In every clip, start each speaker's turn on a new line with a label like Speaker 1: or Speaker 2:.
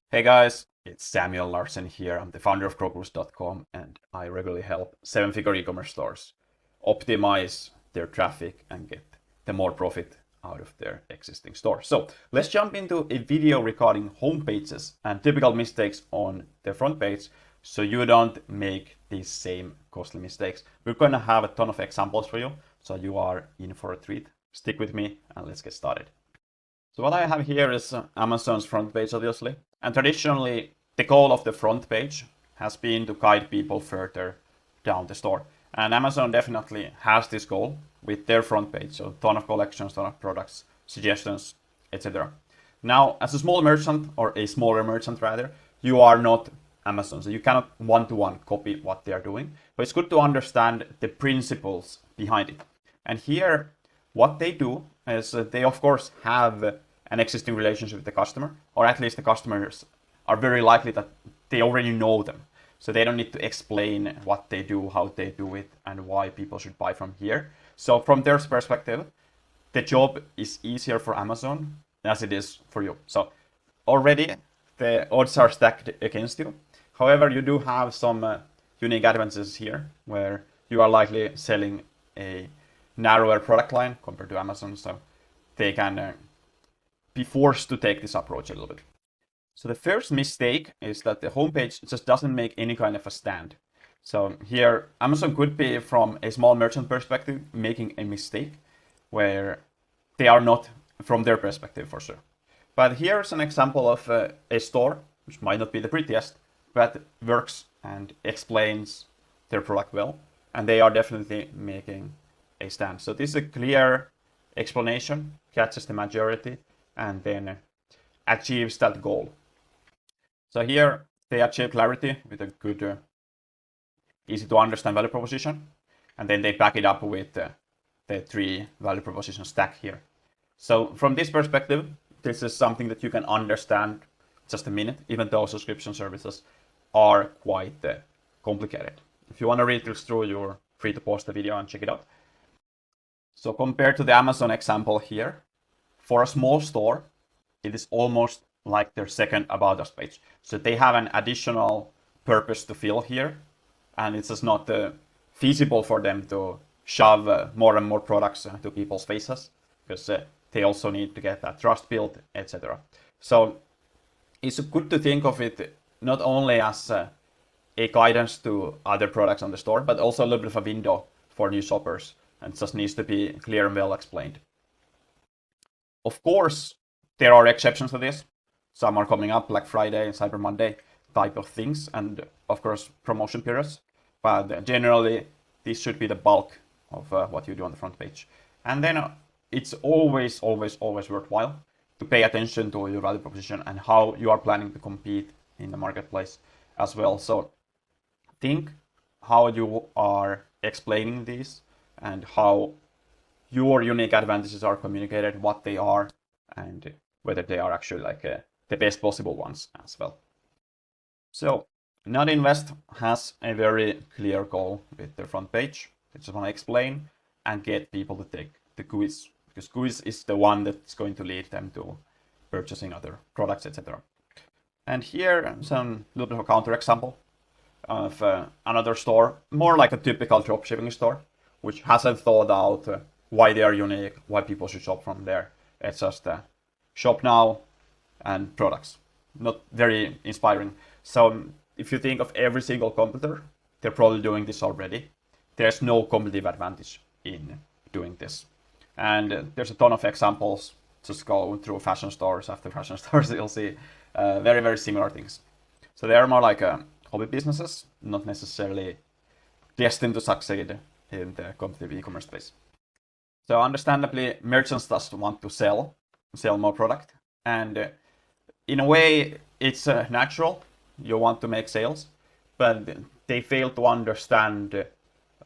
Speaker 1: Hey guys, it's Samuel Larsen here. I'm the founder of Crocus.com and I regularly help seven-figure e-commerce stores optimize their traffic and get the more profit out of their existing store. So let's jump into a video regarding home pages and typical mistakes on the front page so you don't make these same costly mistakes. We're going to have a ton of examples for you, so you are in for a treat. Stick with me and let's get started. So what I have here is Amazon's front page, obviously. And traditionally, the goal of the front page has been to guide people further down the store. And Amazon definitely has this goal with their front page. So ton of collections, ton of products, suggestions, etc. Now, as a small merchant, or a smaller merchant rather, you are not Amazon. So you cannot one-to-one copy what they are doing. But it's good to understand the principles behind it. And here, what they do is they, of course, have an existing relationship with the customer, or at least the customers are very likely that they already know them. So they don't need to explain what they do, how they do it, and why people should buy from here. So from their perspective, the job is easier for Amazon as it is for you. So already the odds are stacked against you. However, you do have some unique advantages here where you are likely selling a narrower product line compared to Amazon. So they can be forced to take this approach a little bit. So the first mistake is that the homepage just doesn't make any kind of a stand. So here, Amazon could be, from a small merchant perspective, making a mistake where they are not from their perspective for sure. But here's an example of a store, which might not be the prettiest, but works and explains their product well. And they are definitely making a stand. So this is a clear explanation, catches the majority, and then achieves that goal. So here they achieve clarity with a good, easy to understand value proposition, and then they back it up with the three value proposition stack here. So from this perspective, this is something that you can understand just a minute, even though subscription services are quite complicated. If you want to read this through, you're free to pause the video and check it out. So compared to the Amazon example here, for a small store, it is almost like their second About Us page. So they have an additional purpose to fill here, and it's just not feasible for them to shove more and more products to people's faces, because they also need to get that trust built, etc. So it's good to think of it not only as a guidance to other products on the store, but also a little bit of a window for new shoppers, and it just needs to be clear and well explained. Of course, there are exceptions to this. Some are coming up, Black Friday and Cyber Monday type of things, and of course promotion periods. But generally, this should be the bulk of what you do on the front page. And then it's always worthwhile to pay attention to your value proposition and how you are planning to compete in the marketplace as well. So think how you are explaining these and how your unique advantages are communicated, what they are, and whether they are actually like the best possible ones as well. So Not Invest has a very clear goal with their front page. They just want to explain and get people to take the quiz, because quiz is the one that's going to lead them to purchasing other products, etc. And here some little bit of a counter example of another store, more like a typical dropshipping store, which hasn't thought out why they are unique, why people should shop from there. It's just shop now and products. Not very inspiring. So if you think of every single competitor, they're probably doing this already. There's no competitive advantage in doing this. And there's a ton of examples. Just go through fashion stores after fashion stores, you'll see very similar things. So they are more like hobby businesses, not necessarily destined to succeed in the competitive e-commerce space. So understandably, merchants just want to sell more product. And in a way, it's natural. You want to make sales, but they fail to understand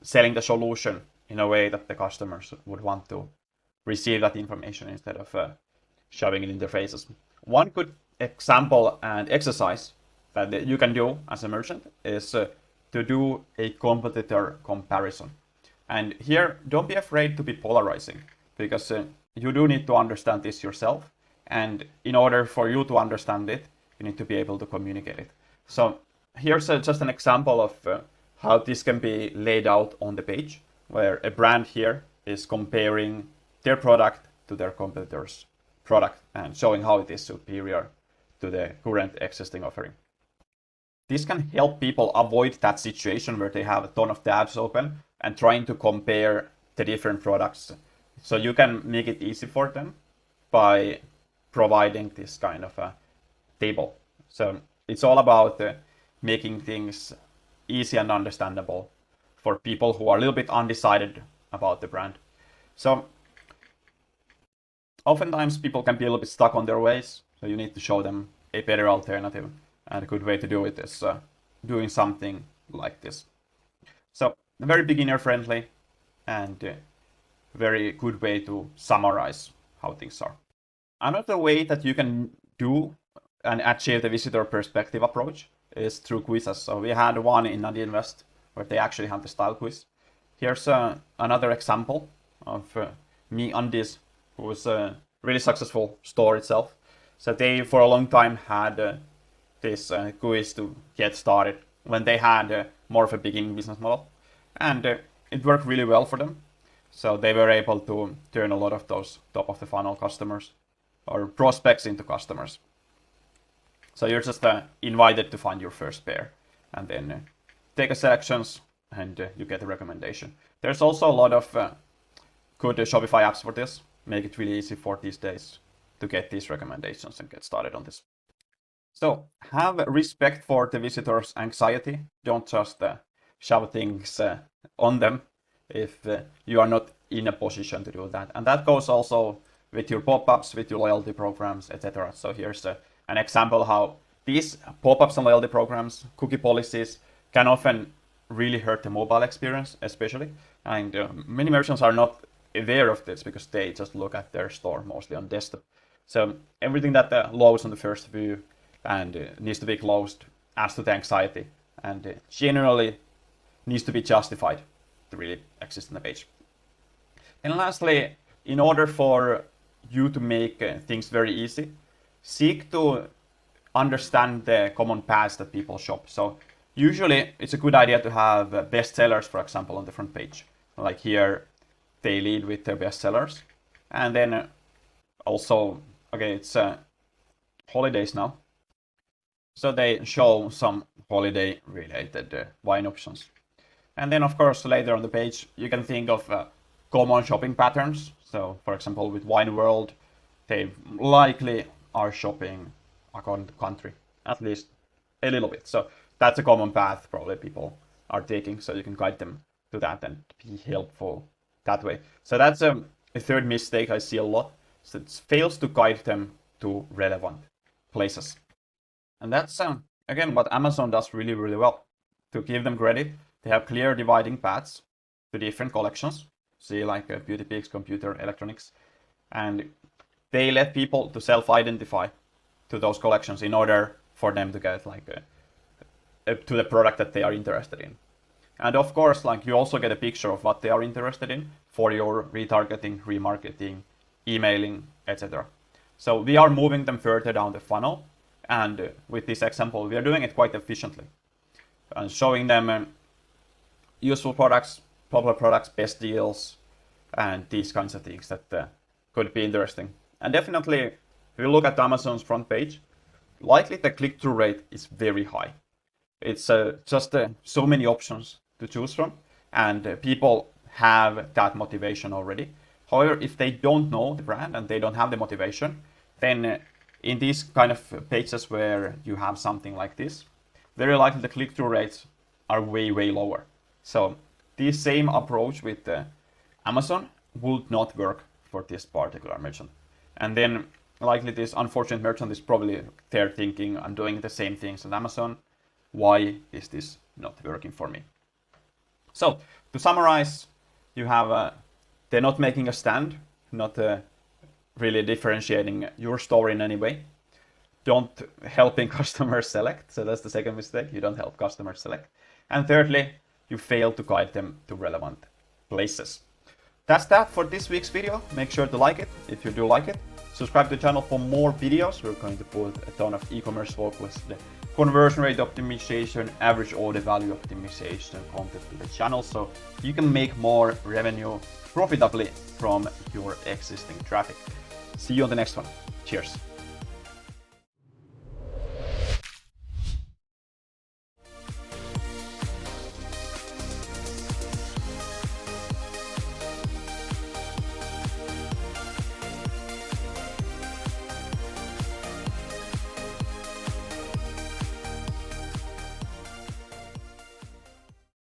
Speaker 1: selling the solution in a way that the customers would want to receive that information instead of shoving it in their faces. One good example and exercise that you can do as a merchant is to do a competitor comparison. And here, don't be afraid to be polarizing, because you do need to understand this yourself. And in order for you to understand it, You need to be able to communicate it. So here's just an example of how this can be laid out on the page, where a brand here is comparing their product to their competitor's product and showing how it is superior to the current existing offering. This can help people avoid that situation where they have a ton of tabs open and trying to compare the different products. So you can make it easy for them by providing this kind of a table. So it's all about making things easy and understandable for people who are a little bit undecided about the brand. So oftentimes people can be a little bit stuck on their ways, so you need to show them a better alternative. And a good way to do it is doing something like this. So very beginner friendly and very good way to summarize how things are. Another way that you can do and achieve the visitor perspective approach is through quizzes. So we had one in Invest where they actually have the style quiz. Here's another example of Me Undies, who was a really successful store itself. So they for a long time had this quiz to get started when they had more of a beginning business model, and it worked really well for them. So they were able to turn a lot of those top of the funnel customers or prospects into customers. So you're just invited to find your first pair and then take a selections and you get a recommendation. There's also a lot of good Shopify apps for this. Make it really easy for these days to get these recommendations and get started on this. So have respect for the visitor's anxiety. Don't just shove things on them if you are not in a position to do that. And that goes also with your pop-ups, with your loyalty programs, etc. So here's an example how these pop-ups and loyalty programs, cookie policies, can often really hurt the mobile experience, especially. And many merchants are not aware of this because they just look at their store mostly on desktop. So everything that loads on the first view and needs to be closed adds to the anxiety and generally needs to be justified to really exist on the page. And lastly, in order for you to make things very easy, seek to understand the common paths that people shop. So usually it's a good idea to have best sellers, for example, on the front page. Like here, they lead with their best sellers. And then also, okay, it's holidays now. So they show some holiday related wine options. And then of course later on the page you can think of common shopping patterns. So for example with Wine World, they likely are shopping according to country, at least a little bit. So that's a common path probably people are taking, so you can guide them to that and be helpful that way. So that's a third mistake I see a lot. So it fails to guide them to relevant places. And that's, again, what Amazon does really, really well. To give them credit, they have clear dividing paths to different collections. See, like beauty pics, computer, electronics. And they let people to self-identify to those collections in order for them to get like to the product that they are interested in. And of course, like you also get a picture of what they are interested in for your retargeting, remarketing, emailing, etc. So we are moving them further down the funnel. And with this example, we are doing it quite efficiently and showing them useful products, popular products, best deals, and these kinds of things that could be interesting. And definitely, if you look at Amazon's front page, likely the click-through rate is very high. It's just so many options to choose from, and people have that motivation already. However, if they don't know the brand and they don't have the motivation, then in these kind of pages where you have something like this, very likely the click-through rates are way, way lower. So this same approach with Amazon would not work for this particular merchant. And then likely this unfortunate merchant is probably there thinking, I'm doing the same things on Amazon. Why is this not working for me? So to summarize, you have they're not making a stand, not really differentiating your store in any way. Don't helping customers select. So that's the second mistake. You don't help customers select. And thirdly, you fail to guide them to relevant places. That's that for this week's video. Make sure to like it if you do like it. Subscribe to the channel for more videos. We're going to put a ton of e-commerce focus, the conversion rate optimization, average order value optimization content to the channel, so you can make more revenue profitably from your existing traffic. See you on the next one. Cheers.